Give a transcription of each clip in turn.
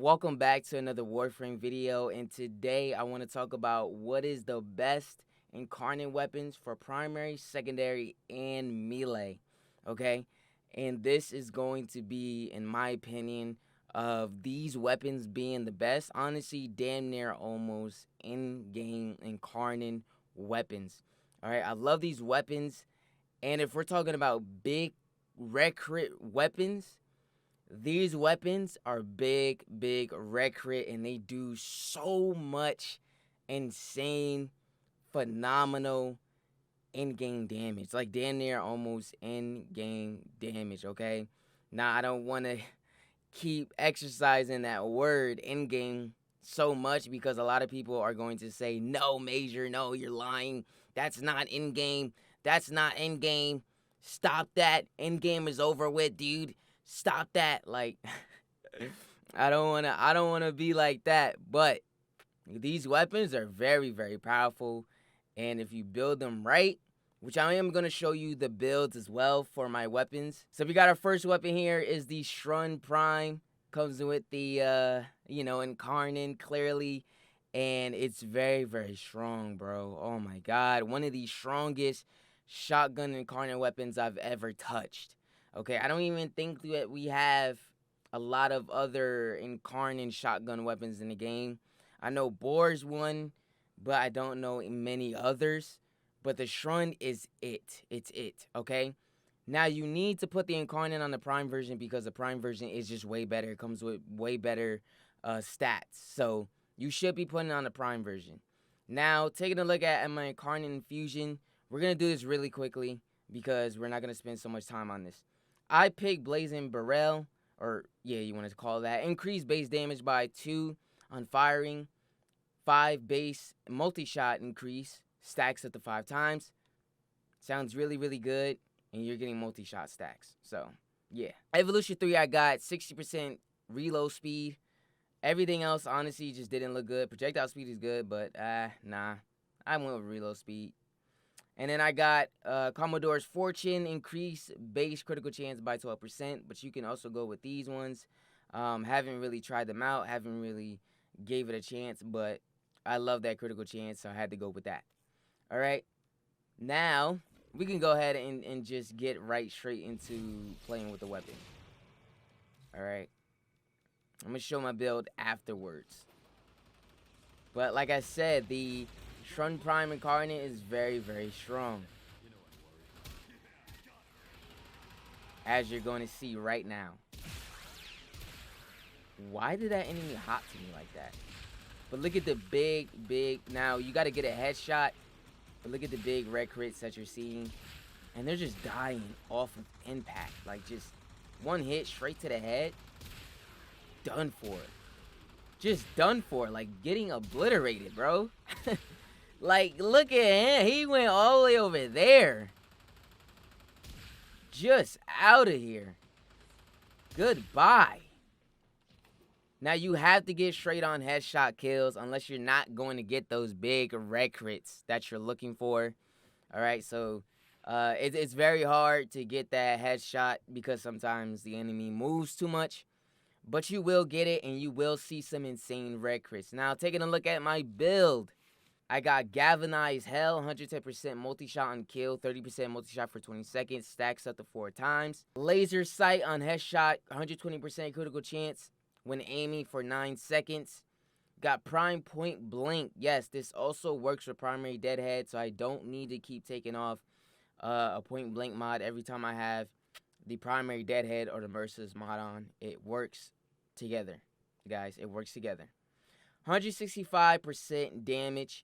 Welcome back to another Warframe video, and today I want to talk about what is the best incarnate weapons for primary, secondary, and melee, okay? And this is going to be, in my opinion, of these weapons being the best, honestly, damn near almost in-game incarnate weapons. All right, I love these weapons, and if we're talking about big red crit weapons, these weapons are big red crit, and they do so much insane, phenomenal in-game damage. Like damn near almost in-game damage, okay? Now, I don't want to keep exercising that word in-game so much because a lot of people are going to say, no, Major, no, you're lying. That's not in-game. That's not in-game. Stop that. In-game is over with, dude. Stop that. Like, I don't wanna be like that. But these weapons are very powerful, and if you build them right, which I am gonna show you the builds as well for my weapons. So we got our first weapon here is the Strun Prime. Comes with the Incarnon clearly, and it's very strong, bro. Oh my god, one of the strongest shotgun incarnate weapons I've ever touched. Okay, I don't even think that we have a lot of other incarnate shotgun weapons in the game. I know Boar's one, but I don't know many others. But the Strun is it. It's it, okay? Now, you need to put the incarnate on the Prime version because the Prime version is just way better. It comes with way better stats. So, you should be putting it on the Prime version. Now, taking a look at my incarnate infusion, we're going to do this really quickly because we're not going to spend so much time on this. I picked Blazing Barrel, or yeah, you want to call that. Increase base damage by 2 on firing. 5 base multi-shot increase. Stacks up to 5 times. Sounds really good. And you're getting multi-shot stacks. So, yeah. Evolution 3, I got 60% reload speed. Everything else, honestly, just didn't look good. Projectile speed is good, but nah. I went with reload speed. And then I got Commodore's Fortune, increase base critical chance by 12%, but you can also go with these ones. Haven't really tried them out, haven't really gave it a chance, but I love that critical chance, so I had to go with that. All right, now we can go ahead and just get straight into playing with the weapon. All right, I'm going to show my build afterwards. But like I said, the Strun Prime Incarnate is very strong, as you're going to see right now. Why did that enemy hop to me like that? But look at the big, now you got to get a headshot, but look at the big red crits that you're seeing, and they're just dying off of impact. Like, just one hit straight to the head, done for. Just done for, like getting obliterated, bro. Like, look at him. He went all the way over there. Just out of here. Goodbye. Now, you have to get straight on headshot kills unless you're not going to get those big red crits that you're looking for. All right, so it's very hard to get that headshot because sometimes the enemy moves too much. But you will get it, and you will see some insane red crits. Now, taking a look at my build, I got Galvanized Hell, 110% multi-shot on kill, 30% multi-shot for 20 seconds, stacks up to 4 times. Laser Sight on headshot, 120% critical chance when aiming for 9 seconds. Got Prime Point Blank. Yes, this also works for primary deadhead, so I don't need to keep taking off a point blank mod every time I have the primary deadhead or the Merciless mod on. It works together, guys. It works together. 165% damage.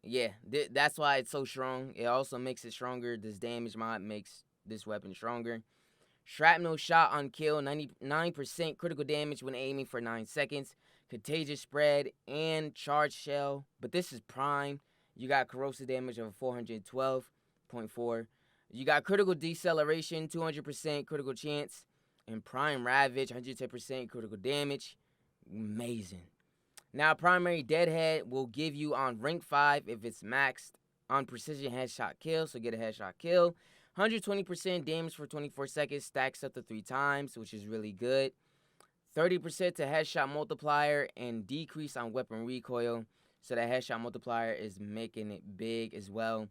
Yeah, that's why it's so strong. It also makes it stronger. This damage mod makes this weapon stronger. Shrapnel Shot on kill, 99% critical damage when aiming for 9 seconds. Contagious Spread and Charge Shell. But this is Prime. You got corrosive damage of 412.4. You got critical deceleration, 200% critical chance. And Prime Ravage, 110% critical damage. Amazing. Now, primary deadhead will give you on rank 5 if it's maxed on precision headshot kill. So get a headshot kill. 120% damage for 24 seconds. Stacks up to 3 times, which is really good. 30% to headshot multiplier and decrease on weapon recoil. So that headshot multiplier is making it big as well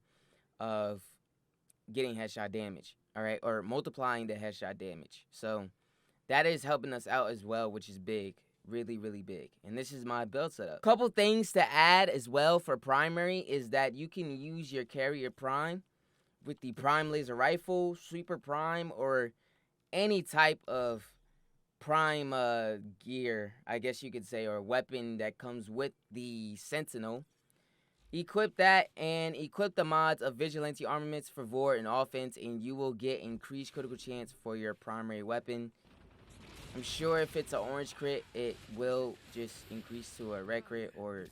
of getting headshot damage, all right, or multiplying the headshot damage. So that is helping us out as well, which is big, really, really big. And this is my build setup. Couple things to add as well for primary is that you can use your carrier prime with the prime laser rifle, sweeper prime, or any type of prime gear, I guess you could say, or weapon that comes with the sentinel. Equip that and equip the mods of vigilante armaments for Vor and offense, and you will get increased critical chance for your primary weapon. I'm sure if it's an orange crit, it will just increase to a red crit, or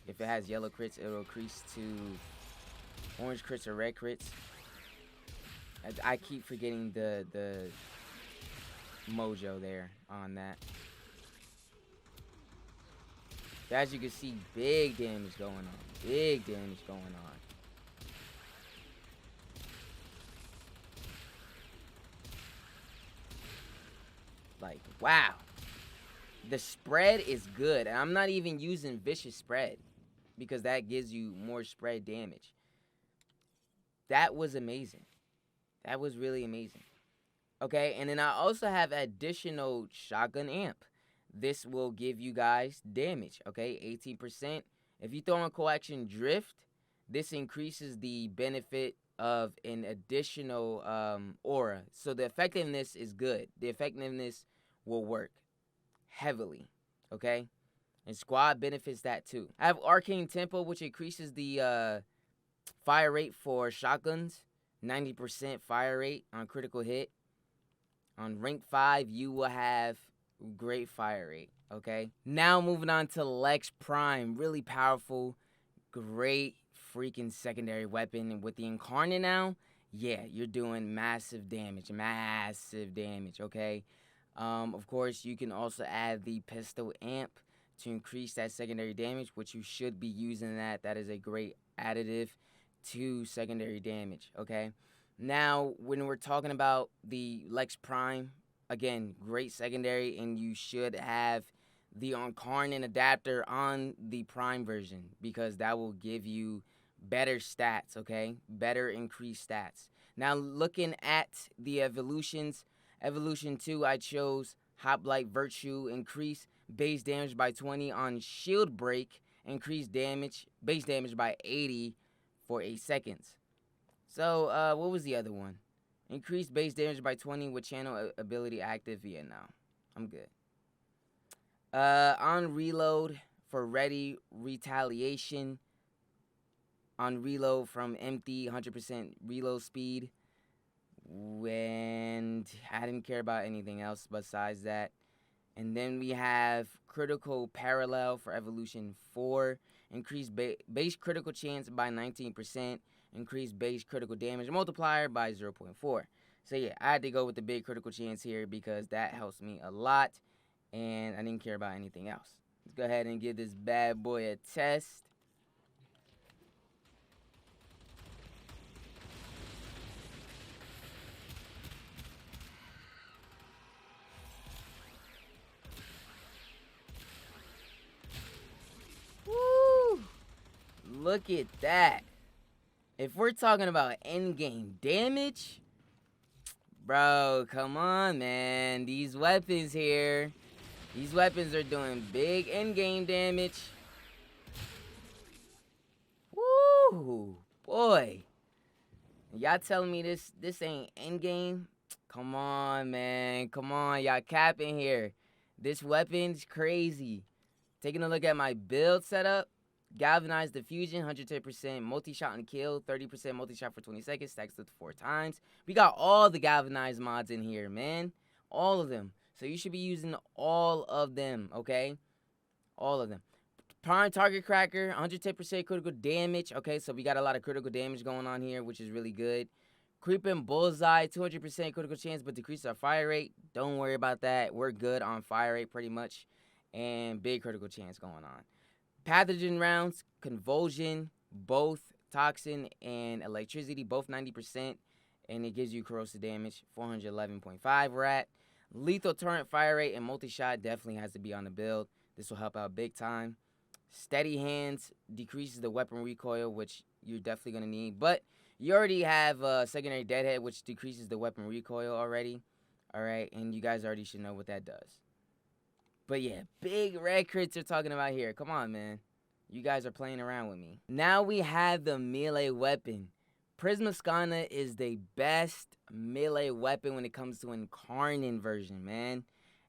if it has yellow crits, it'll increase to orange crits or red crits. I keep forgetting the mojo there on that. As you can see, big damage going on. Big damage going on. Like, wow. The spread is good. And I'm not even using vicious spread, because that gives you more spread damage. That was amazing. That was really amazing. Okay, and then I also have additional shotgun amp. This will give you guys damage, okay, 18%. If you throw on coaction drift, this increases the benefit of an additional aura. So the effectiveness is good. The effectiveness will work heavily, okay? And squad benefits that too. I have arcane tempo, which increases the fire rate for shotguns. 90% fire rate on critical hit. On rank 5, you will have great fire rate, okay? Now moving on to Lex Prime. Really powerful, great freaking secondary weapon. With the INCARNON now, yeah, you're doing massive damage, okay? Of course, you can also add the pistol amp to increase that secondary damage, which you should be using that. That is a great additive to secondary damage, okay? Now, when we're talking about the Lex Prime, again, great secondary, and you should have the INCARNON adapter on the Prime version, because that will give you better stats, okay? Better increased stats. Now, looking at the evolutions, Evolution 2, I chose Hoplite Virtue, increase base damage by 20 on shield break, increase base damage by 80 for 8 seconds. So, what was the other one? Increased base damage by 20 with channel ability active. Yeah, no. I'm good. On reload for ready retaliation. On reload from empty, 100% reload speed. And I didn't care about anything else besides that. And then we have critical parallel for Evolution 4. Increase base critical chance by 19%. Increase base critical damage multiplier by 0.4. So yeah, I had to go with the big critical chance here because that helps me a lot. And I didn't care about anything else. Let's go ahead and give this bad boy a test. Woo! Look at that. If we're talking about endgame damage, bro, come on, man. These weapons here, these weapons are doing big endgame damage. Woo, boy. Y'all telling me this ain't endgame? Come on, man. Come on, y'all capping here. This weapon's crazy. Taking a look at my build setup. Galvanized diffusion, 110% multi-shot and kill, 30% multi-shot for 20 seconds, stacks to 4 times. We got all the galvanized mods in here, man. All of them. So you should be using all of them, okay? All of them. Prime target cracker, 110% critical damage. Okay, so we got a lot of critical damage going on here, which is really good. Creeping bullseye, 200% critical chance, but decreases our fire rate. Don't worry about that. We're good on fire rate pretty much. And big critical chance going on. Pathogen rounds, convulsion, both toxin and electricity, both 90%, and it gives you corrosive damage, 411.5 we're at. Lethal torrent fire rate and multi-shot definitely has to be on the build. This will help out big time. Steady hands decreases the weapon recoil, which you're definitely going to need. But you already have secondary deadhead, which decreases the weapon recoil already. Alright, and you guys already should know what that does. But yeah, big red crits are talking about here. Come on, man. You guys are playing around with me. Now we have the melee weapon. Prisma Skana is the best melee weapon when it comes to INCARNON version, man.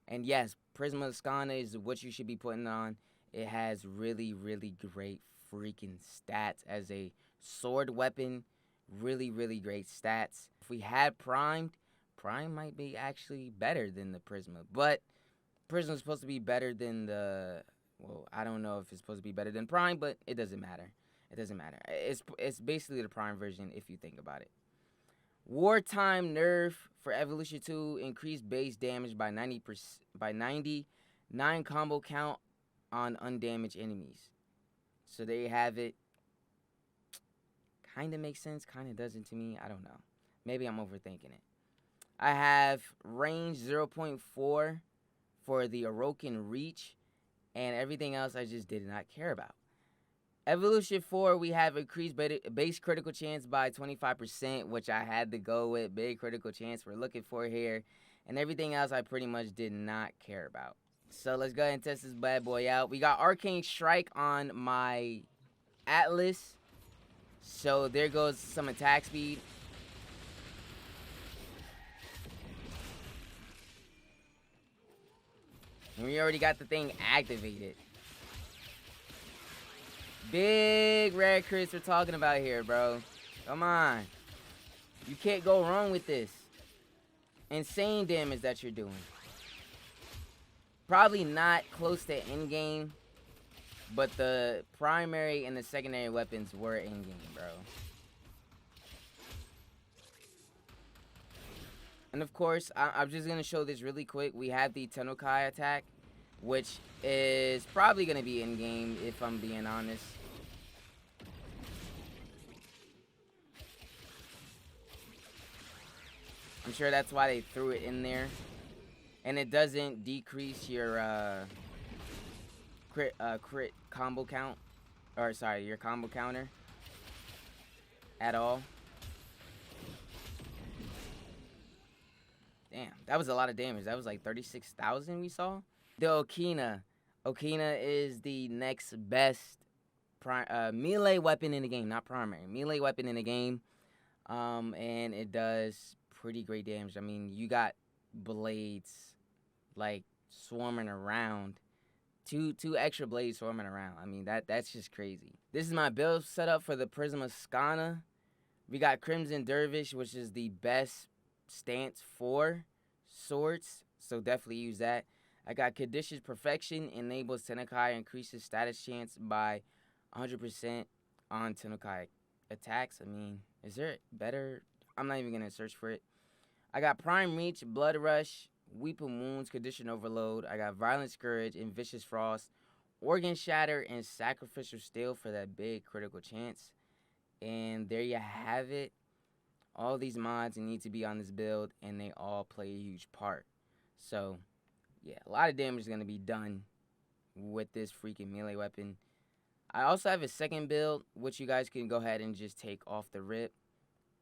And yes, Prisma Skana is what you should be putting on. It has really, really great freaking stats as a sword weapon. Really, really great stats. If we had Prime might be actually better than the Prisma. But Prisma is supposed to be better than the... Well, I don't know if it's supposed to be better than Prime, but it doesn't matter. It doesn't matter. It's basically the Prime version if you think about it. Wartime nerf for Evolution 2 increased base damage by 99 combo count on undamaged enemies. So there you have it. Kind of makes sense, kind of doesn't to me. I don't know. Maybe I'm overthinking it. I have range 0.4 for the Orokin Reach, and everything else I just did not care about. Evolution 4, we have increased base critical chance by 25%, which I had to go with. Big critical chance we're looking for here. And everything else I pretty much did not care about. So let's go ahead and test this bad boy out. We got Arcane Strike on my Atlas. So there goes some attack speed. And we already got the thing activated. Big red crits we're talking about here, bro. Come on. You can't go wrong with this. Insane damage that you're doing. Probably not close to endgame, but the primary and the secondary weapons were endgame, bro. And of course, I'm just going to show this really quick. We have the Tenokai attack, which is probably going to be in-game, if I'm being honest. I'm sure that's why they threw it in there. And it doesn't decrease your crit combo count. Or, sorry, your combo counter. At all. Damn, that was a lot of damage. That was like 36,000 we saw. The Okina. Okina is the next best melee weapon in the game. Not primary. Melee weapon in the game. And it does pretty great damage. I mean, you got blades like swarming around. Two extra blades swarming around. I mean, that's just crazy. This is my build setup for the Prisma Skana. We got Crimson Dervish, which is the best stance for swords, so definitely use that. I got Kadish's Perfection, enables Tenokai, increases status chance by 100% on Tenokai attacks. I mean, is there better? I'm not even gonna search for it. I got Prime Reach, Blood Rush, Weeping Wounds, Condition Overload. I got Violent Scourge and Vicious Frost, Organ Shatter, and Sacrificial Steel for that big critical chance. And there you have it. All these mods need to be on this build, and they all play a huge part. So, yeah, a lot of damage is going to be done with this freaking melee weapon. I also have a second build, which you guys can go ahead and just take off the rip,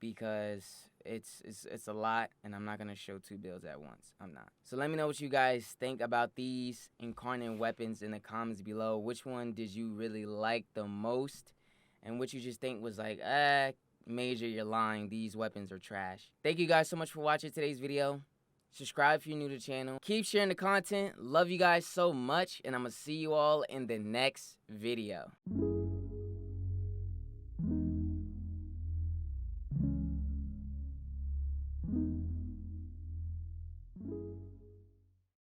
because it's a lot, and I'm not going to show two builds at once. I'm not. So let me know what you guys think about these INCARNON weapons in the comments below. Which one did you really like the most? And what you just think was like, Major, you're lying. These weapons are trash. Thank you guys so much for watching today's video. Subscribe if you're new to the channel. Keep sharing the content. Love you guys so much. And I'm going to see you all in the next video.